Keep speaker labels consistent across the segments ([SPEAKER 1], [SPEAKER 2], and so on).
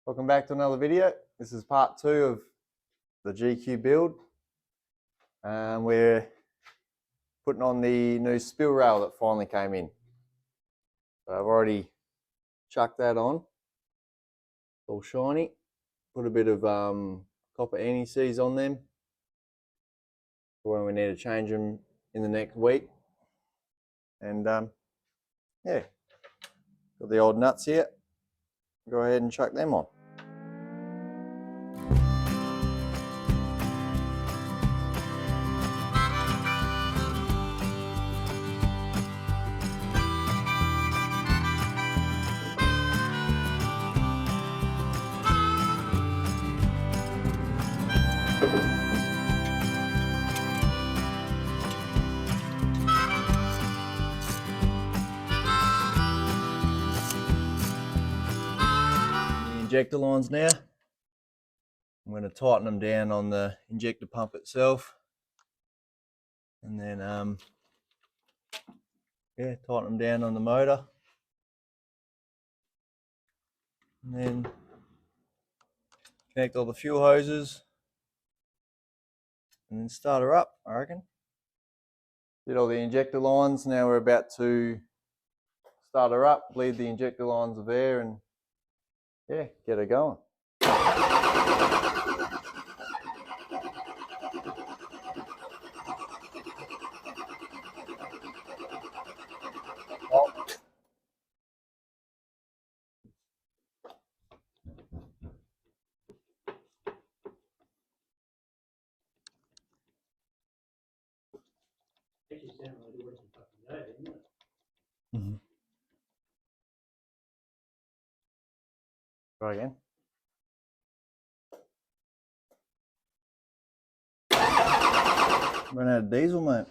[SPEAKER 1] Welcome back to another video. This is part 2 of the GQ build. We're putting on the new spill rail that finally came in. So I've already chucked that on. It's all shiny. Put a bit of copper anti-seize on them for when we need to change them in the next week. And yeah, got the old nuts here. Go ahead and chuck them on. Injector lines now. I'm going to tighten them down on the injector pump itself, and then yeah, tighten them down on the motor, and then connect all the fuel hoses, and then start her up. I reckon. Did all the injector lines. Now we're about to start her up, bleed the injector lines of air, and yeah, get her going. Try again. Run out of diesel, mate.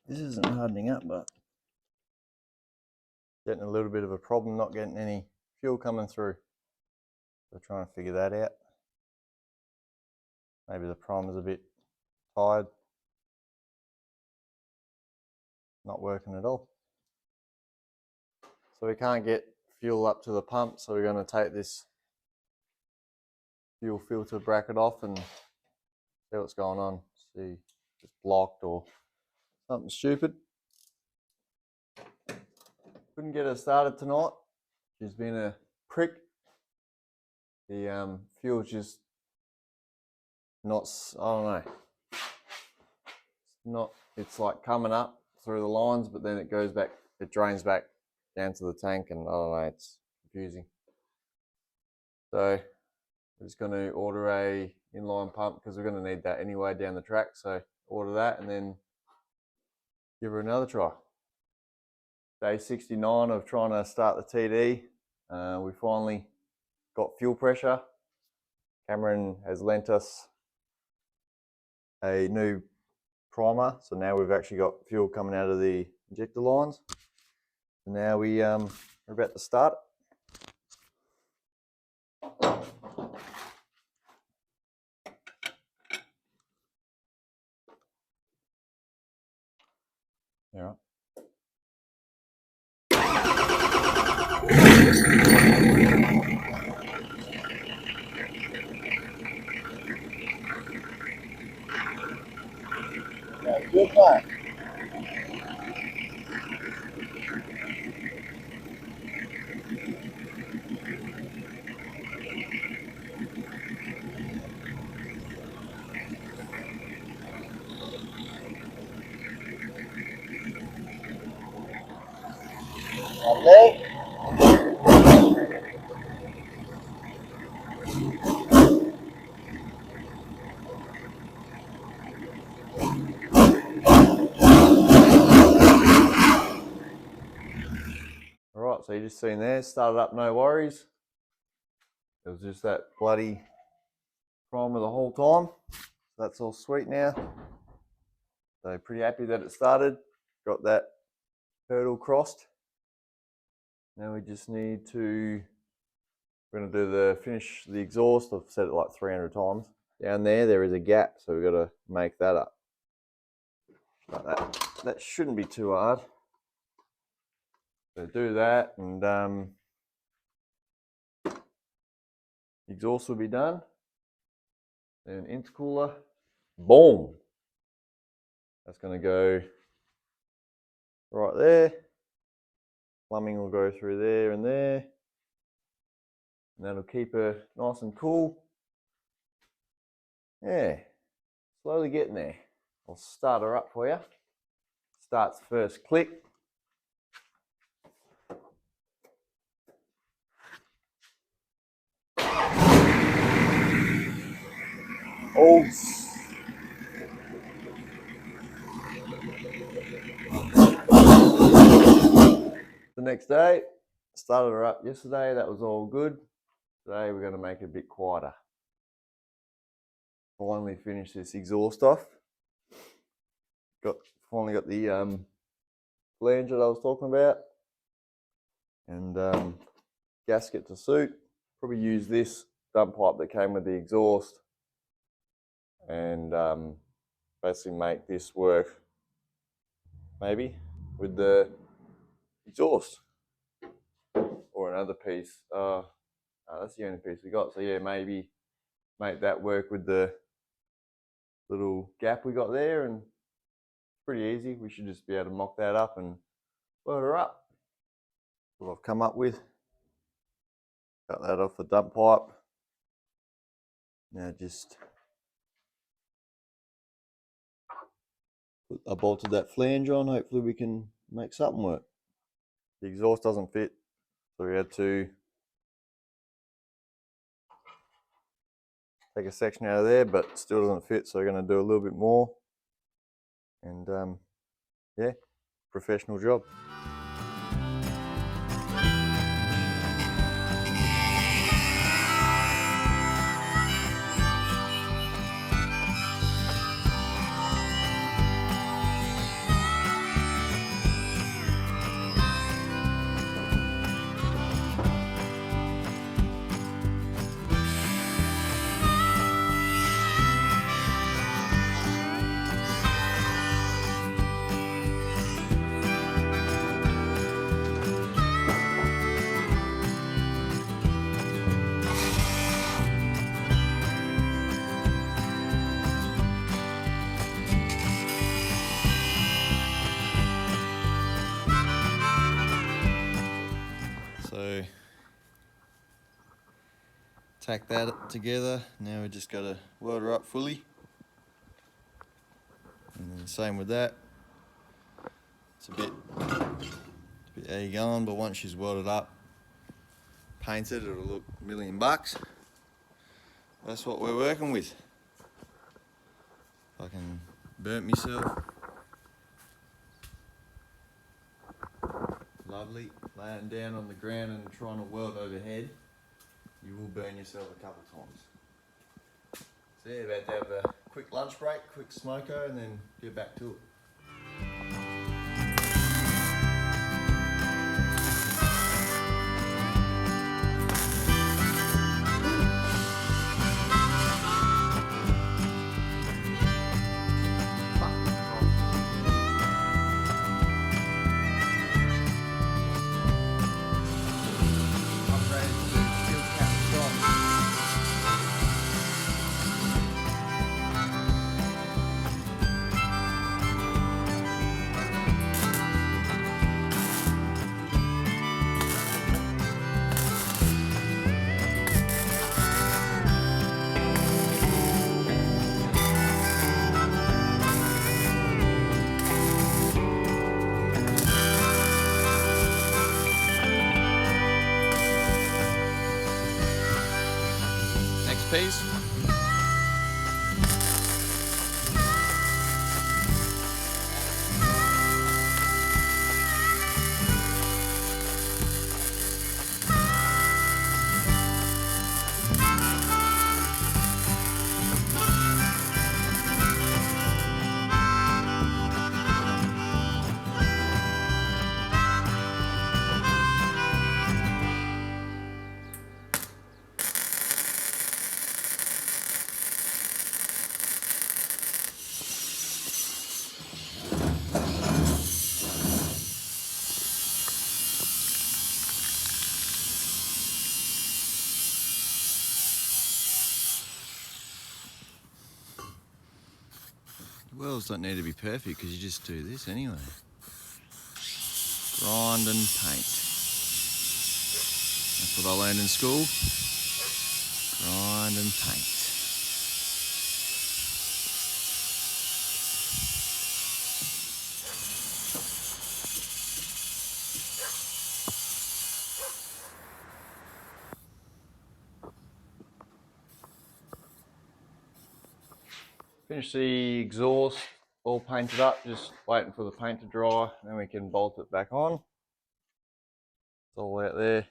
[SPEAKER 1] This isn't hardening up, but getting a little bit of a problem not getting any fuel coming through. So trying to figure that out. Maybe the primer's a bit tired. Not working at all. So we can't get fuel up to the pump, so we're going to take this fuel filter bracket off and see what's going on. See if it's blocked or something stupid. Couldn't get her started tonight. She's been a prick. The fuel's just not, I don't know. It's like coming up through the lines, but then it goes back, it drains back down to the tank, and I don't know, it's confusing. So we're just going to order a inline pump because we're going to need that anyway down the track. So order that and then give her another try. Day 69 of trying to start the TD. We finally got fuel pressure. Cameron has lent us a new primer, so now we've actually got fuel coming out of the injector lines. So now we're about to start it. All right. Good one. Lovely. Alright, so you just seen there, started up no worries. It was just that bloody primer the whole time. That's all sweet now. So pretty happy that it started. Got that hurdle crossed. Now we just need to, we're going to do finish the exhaust. I've said it like 300 times. down there is a gap, so we've got to make that up. But that shouldn't be too hard. So do that, and exhaust will be done. Then intercooler, boom. That's going to go right there. Plumbing will go through there, and that'll keep her nice and cool. Yeah, slowly getting there. I'll start her up for you. Starts first click. The next day, started her up yesterday. That was all good. Today we're going to make it a bit quieter. Finally finished this exhaust off. Finally got the flange that I was talking about, and gasket to suit. Probably use this dump pipe that came with the exhaust, and basically make this work maybe with the exhaust, or another piece. That's the only piece we got. So yeah, maybe make that work with the little gap we got there, and it's pretty easy. We should just be able to mock that up and weld her up. What I've come up with. Cut that off the dump pipe. Now just I bolted that flange on. Hopefully we can make something work. The exhaust doesn't fit, so we had to take a section out of there, but still doesn't fit, so we're going to do a little bit more. And yeah, professional job. So tack that together. Now we just got to weld her up fully, and then same with that. It's a bit eggy going, but once she's welded up, painted, it'll look $1,000,000. That's what we're working with. Fucking burnt myself. Lovely. Laying down on the ground and trying to weld overhead, you will burn yourself a couple times. So yeah, about to have a quick lunch break, quick smoko, and then get back to it. Piece. Wells don't need to be perfect because you just do this anyway. Grind and paint. That's what I learned in school. Grind and paint. Finish the exhaust all painted up, just waiting for the paint to dry, and then we can bolt it back on. It's all out there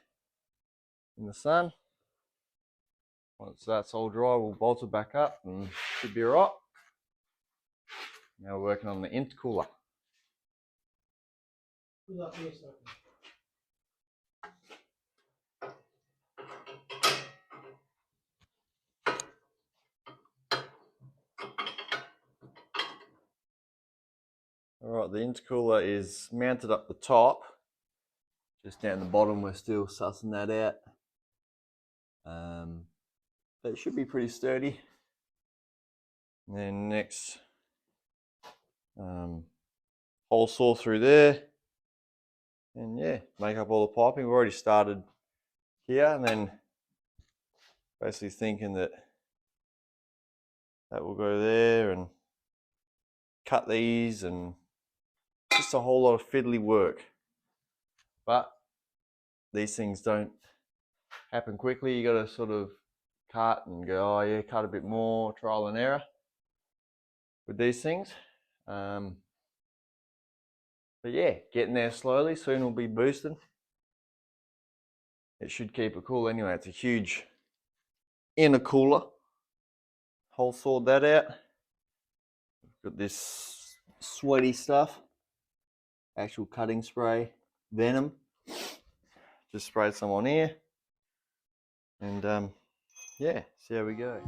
[SPEAKER 1] in the sun. Once that's all dry, we'll bolt it back up and should be alright. Now we're working on the intercooler. Alright, the intercooler is mounted up the top. Just down the bottom, we're still sussing that out. But it should be pretty sturdy. And then next, hole saw through there. And yeah, make up all the piping. We've already started here, and then basically thinking that will go there, and cut these, and just a whole lot of fiddly work. But these things don't happen quickly. You got to sort of cut and go, oh yeah, cut a bit more, trial and error with these things. But yeah, getting there slowly. Soon we'll be boosting. It should keep it cool anyway. It's a huge intercooler. Hole sawed that out. Got this sweaty stuff. Actual cutting spray, venom. Just sprayed some on here. And yeah, see how we go.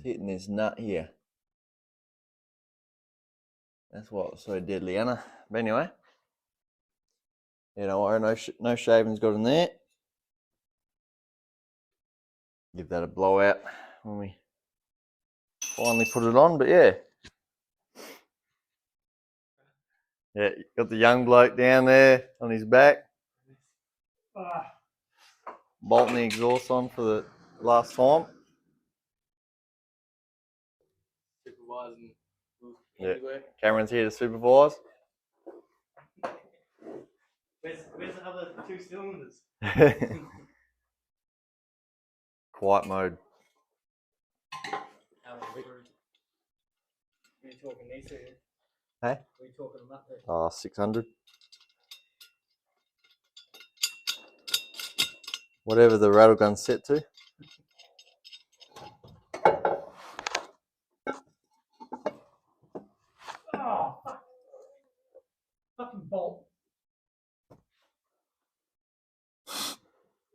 [SPEAKER 1] Hitting this nut here. That's what was so deadly, Anna. But anyway, you know, no shaving's got in there. Give that a blowout when we finally put it on. But yeah, got the young bloke down there on his back, bolting the exhaust on for the last time. Supervising. Yeah, Cameron's here to supervise. Where's the other 2 cylinders? Quiet mode. How are you talking these two? Hey? What are you talking them up to? 600. Whatever the rattle gun's set to. Oh, fuck. Fucking bolt.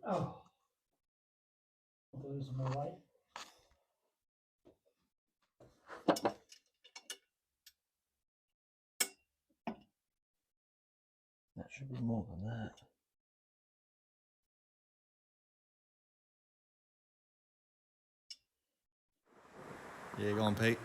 [SPEAKER 1] Oh. I'm losing my weight. That should be more than that. Yeah, go on, Pete.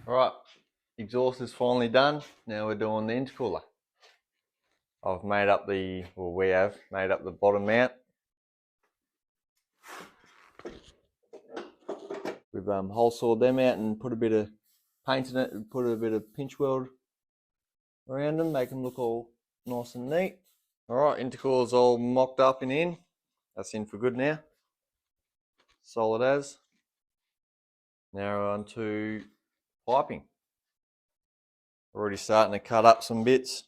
[SPEAKER 1] Alright, exhaust is finally done. Now we're doing the intercooler. I've made up the, well, we have made up the bottom mount. We've hole sawed them out and put a bit of paint in it, and put a bit of pinch weld around them, make them look all nice and neat. Alright, intercooler's all mocked up and in. that's in for good now. Solid as. Now we're on to piping. Already starting to cut up some bits.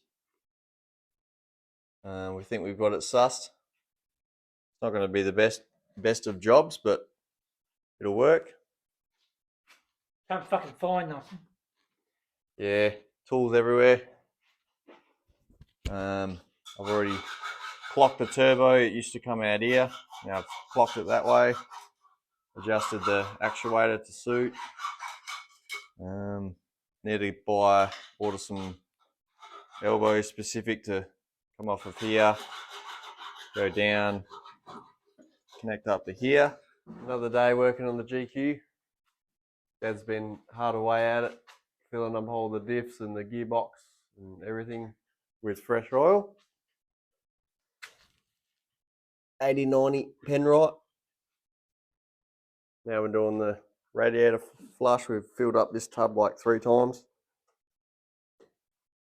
[SPEAKER 1] We think we've got it sussed. It's not going to be the best of jobs, but it'll work.
[SPEAKER 2] Can't fucking find nothing.
[SPEAKER 1] Yeah, tools everywhere. I've already clocked the turbo. It used to come out here. Now I've clocked it that way. Adjusted the actuator to suit. Need to order some elbows specific to come off of here, go down, connect up to here. Another day working on the GQ. Dad's been hard away at it, filling up all the diffs and the gearbox and everything with fresh oil. 80/90 Penrite. Now we're doing the radiator flush. We've filled up this tub like 3 times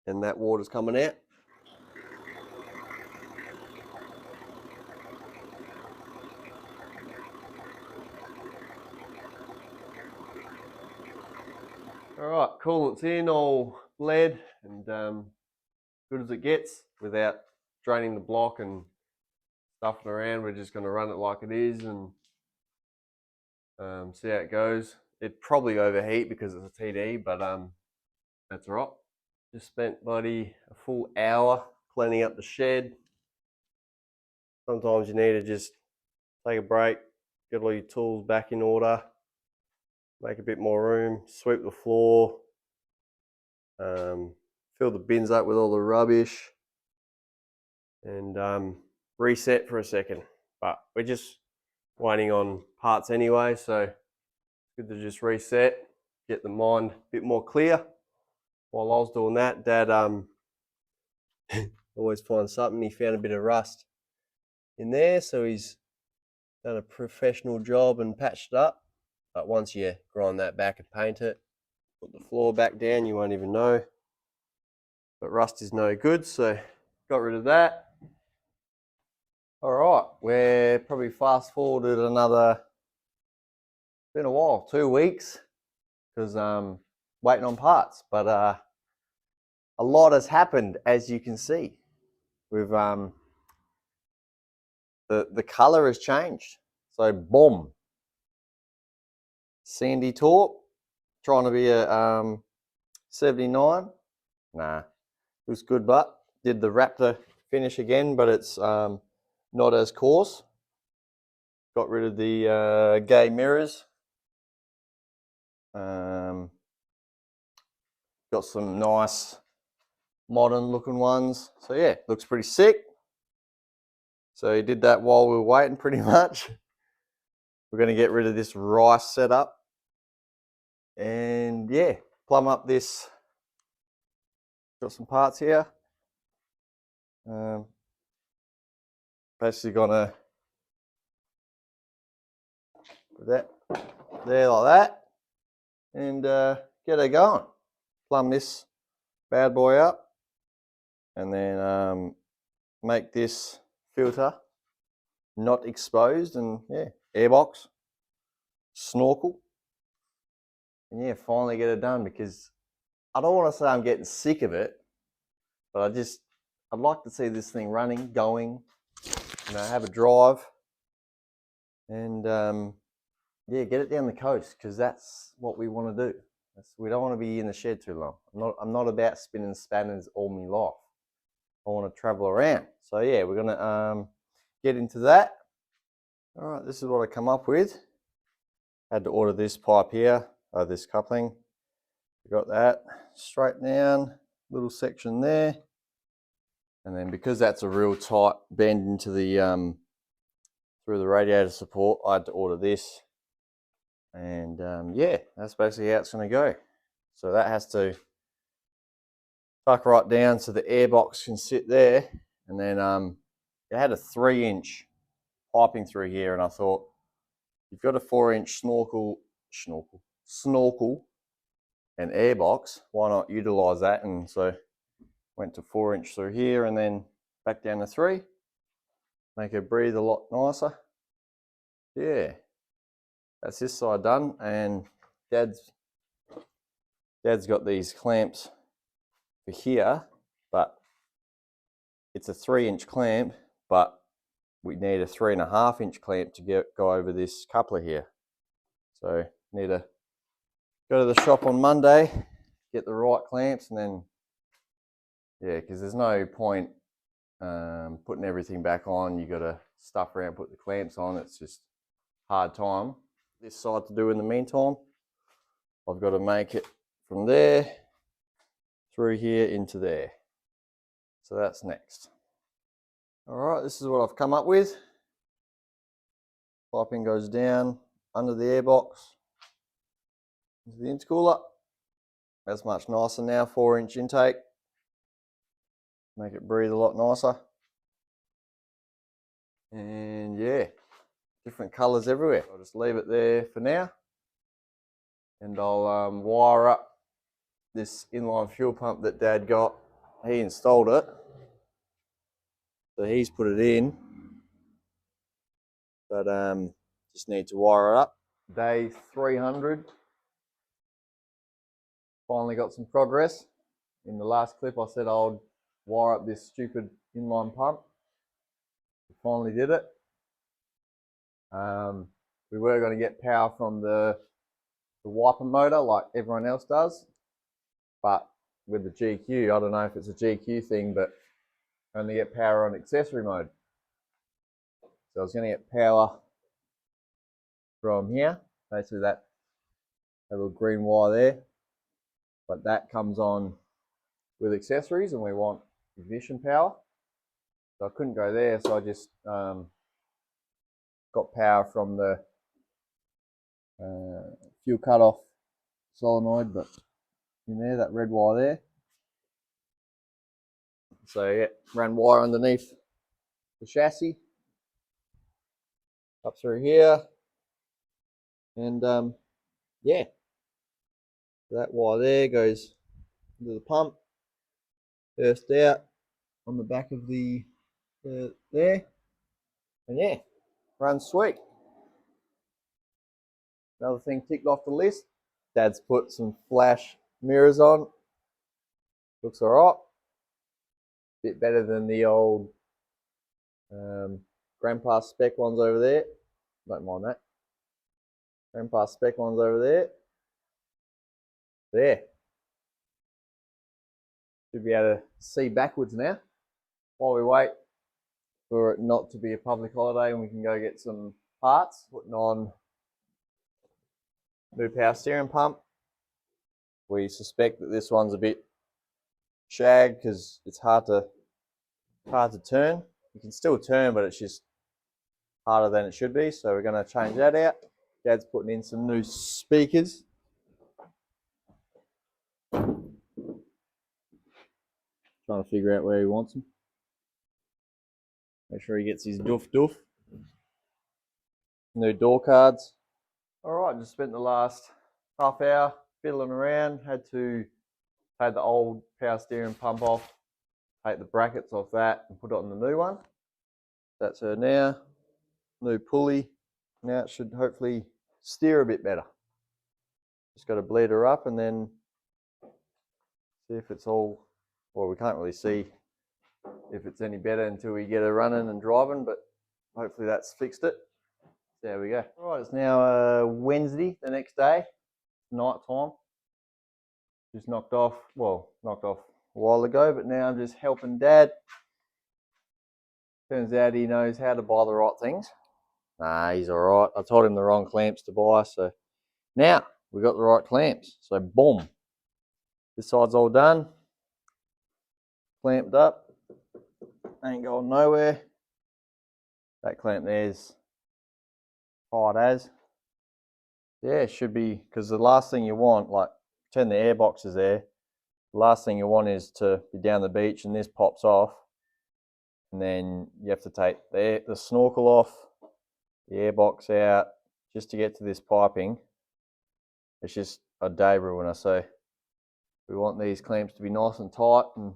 [SPEAKER 1] and that water's coming out. Alright, coolant's in, all bled and good as it gets without draining the block and stuffing around. We're just going to run it like it is and see how it goes. It'd probably overheat because it's a TD, but that's alright. Just spent a full hour cleaning up the shed. Sometimes you need to just take a break, get all your tools back in order, make a bit more room, sweep the floor, fill the bins up with all the rubbish, and reset for a second. But we're just waiting on parts anyway, so it's good to just reset, get the mind a bit more clear. While I was doing that, Dad always finds something. He found a bit of rust in there, so he's done a professional job and patched it up. But once you grind that back and paint it, put the floor back down, you won't even know. But rust is no good, so got rid of that. Alright, we're probably fast forwarded another, it's been a while, 2 weeks, because waiting on parts. But a lot has happened, as you can see. We've the colour has changed. So boom. Sandy taupe, trying to be a 79. Nah, it was good, but did the Raptor finish again, but it's not as coarse. Got rid of the gay mirrors. Got some nice modern looking ones. So yeah, looks pretty sick. So he did that while we were waiting pretty much. We're going to get rid of this rice setup. And yeah, plumb up this. Got some parts here. Basically gonna put that there like that. And get her going. Plumb this bad boy up. And then make this filter not exposed, and yeah, airbox, snorkel, and yeah, finally get it done, because I don't want to say I'm getting sick of it, but I'd like to see this thing running, going, have a drive, and yeah, get it down the coast, because that's what we want to do. We don't want to be in the shed too long. I'm not about spinning spanners all my life. I want to travel around. So yeah, we're gonna get into that. All right, this is what I come up with. Had to order this pipe here, this coupling. We got that straight down, little section there, and then because that's a real tight bend into the through the radiator support, I had to order this, and yeah, that's basically how it's going to go. So that has to tuck right down so the airbox can sit there, and then it had a 3-inch piping through here, and I thought, you've got a 4-inch snorkel and airbox, why not utilize that? And so went to 4-inch through here and then back down to 3. make her breathe a lot nicer. Yeah, that's this side done, and Dad's got these clamps for here, but it's a 3-inch clamp, but we need a 3.5-inch clamp to go over this coupler here. So need to go to the shop on Monday, get the right clamps, and then, yeah, because there's no point putting everything back on. You got to stuff around, put the clamps on. It's just hard time. This side to do in the meantime. I've got to make it from there through here into there. So that's next. All right, this is what I've come up with. Piping goes down under the airbox into the intercooler. That's much nicer now, 4-inch intake. Make it breathe a lot nicer. And yeah, different colours everywhere. I'll just leave it there for now. And I'll wire up this inline fuel pump that Dad got. He installed it. So he's put it in. But just need to wire it up. Day 300. Finally got some progress. In the last clip I said I'd wire up this stupid inline pump. We finally did it. We were going to get power from the wiper motor like everyone else does, but with the GQ, I don't know if it's a GQ thing, but only get power on accessory mode. So I was going to get power from here, basically that little green wire there, but that comes on with accessories and we want ignition power. So I couldn't go there, so I just got power from the fuel cutoff solenoid, but in there, that red wire there. So yeah, ran wire underneath the chassis up through here, and yeah, that wire there goes into the pump, burst out on the back of the there, and yeah, runs sweet. Another thing ticked off the list. Dad's put some flash mirrors on. Looks alright. Bit better than the old Grandpa spec ones over there. Don't mind that. Grandpa spec ones over there. There. Should be able to see backwards now. While we wait for it not to be a public holiday and we can go get some parts. Putting on new power steering pump. We suspect that this one's a bit shagged because it's hard to turn. You can still turn, but it's just harder than it should be. So we're going to change that out. Dad's putting in some new speakers. Trying to figure out where he wants them. Make sure he gets his doof. New door cards. Alright, just spent the last half hour fiddling around. Had to take the old power steering pump off, take the brackets off that and put it on the new one. That's her now. New pulley. Now it should hopefully steer a bit better. Just got to bleed her up and then see if it's all, well, we can't really see if it's any better until we get her running and driving, but hopefully that's fixed it. There we go. All right, it's now Wednesday, the next day, night time. Just knocked off a while ago, but now I'm just helping Dad. Turns out he knows how to buy the right things. Nah, he's all right. I told him the wrong clamps to buy, so now we got the right clamps. So boom, this side's all done, clamped up, ain't going nowhere. That clamp there's tight as. Yeah, it should be, because the last thing you want, like pretend the airbox is there, the last thing you want is to be down the beach and this pops off, and then you have to take the snorkel off, the airbox out, just to get to this piping. It's just a day ruin. So we want these clamps to be nice and tight, and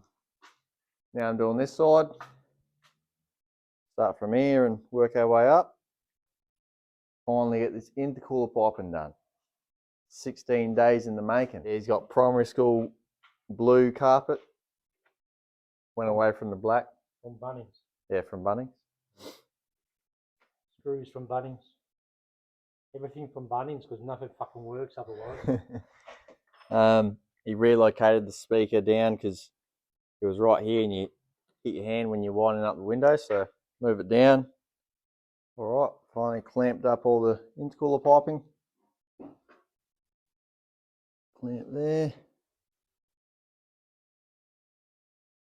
[SPEAKER 1] now I'm doing this side. Start from here and work our way up. Finally get this intercooler piping done. 16 days in the making. He's got primary school blue carpet. Went away from the black.
[SPEAKER 2] From Bunnings.
[SPEAKER 1] Yeah, from Bunnings.
[SPEAKER 2] Screws from Bunnings. Everything from Bunnings because nothing fucking works otherwise.
[SPEAKER 1] He relocated the speaker down because it was right here and you hit your hand when you're winding up the window, so move it down. Alright, finally clamped up all the intercooler piping. Clamp there.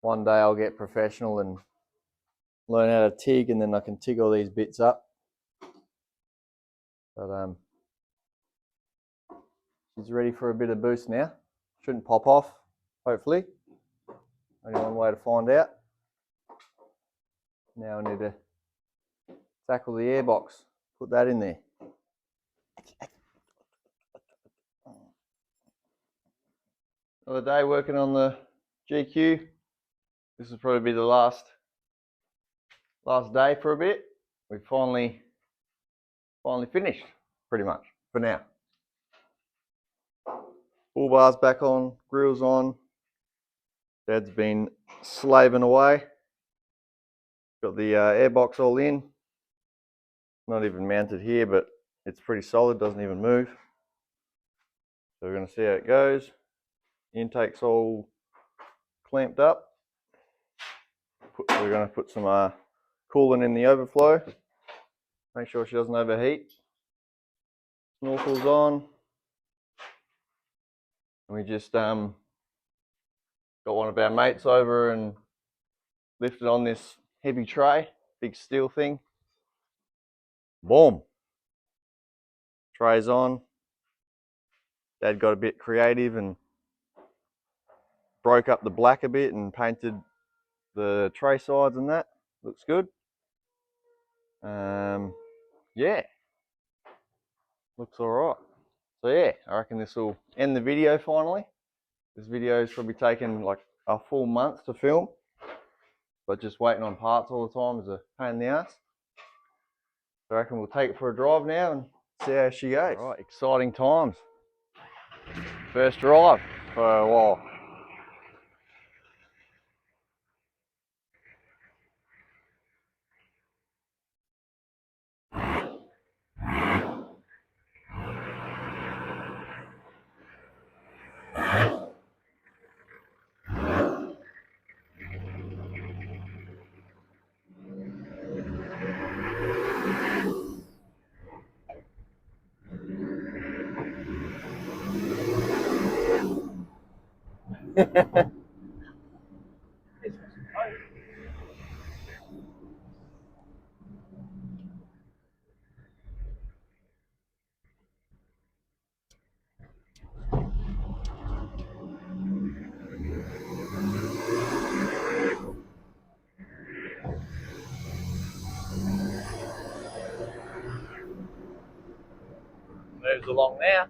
[SPEAKER 1] One day I'll get professional and learn how to TIG, and then I can TIG all these bits up. But she's ready for a bit of boost now. Shouldn't pop off, hopefully. Only one way to find out. Now I need to tackle the airbox, put that in there. Another day working on the GQ. This will probably be the last day for a bit. We've finally finished, pretty much, for now. Bull bars back on, grills on. Dad's been slaving away. Got the airbox all in. Not even mounted here, but it's pretty solid, doesn't even move. So we're going to see how it goes. Intake's all clamped up. We're going to put some coolant in the overflow. Make sure she doesn't overheat. Snorkel's on. And we just got one of our mates over and lifted on this heavy tray, big steel thing. Boom. Tray's on. Dad got a bit creative and broke up the black a bit and painted the tray sides and that. Looks good. Yeah. Looks alright. So yeah, I reckon this will end the video finally. This video's probably taken like a full month to film. But just waiting on parts all the time is a pain in the ass. So I reckon we'll take it for a drive now and see how she goes. Alright, exciting times. First drive for a while. Moves along now.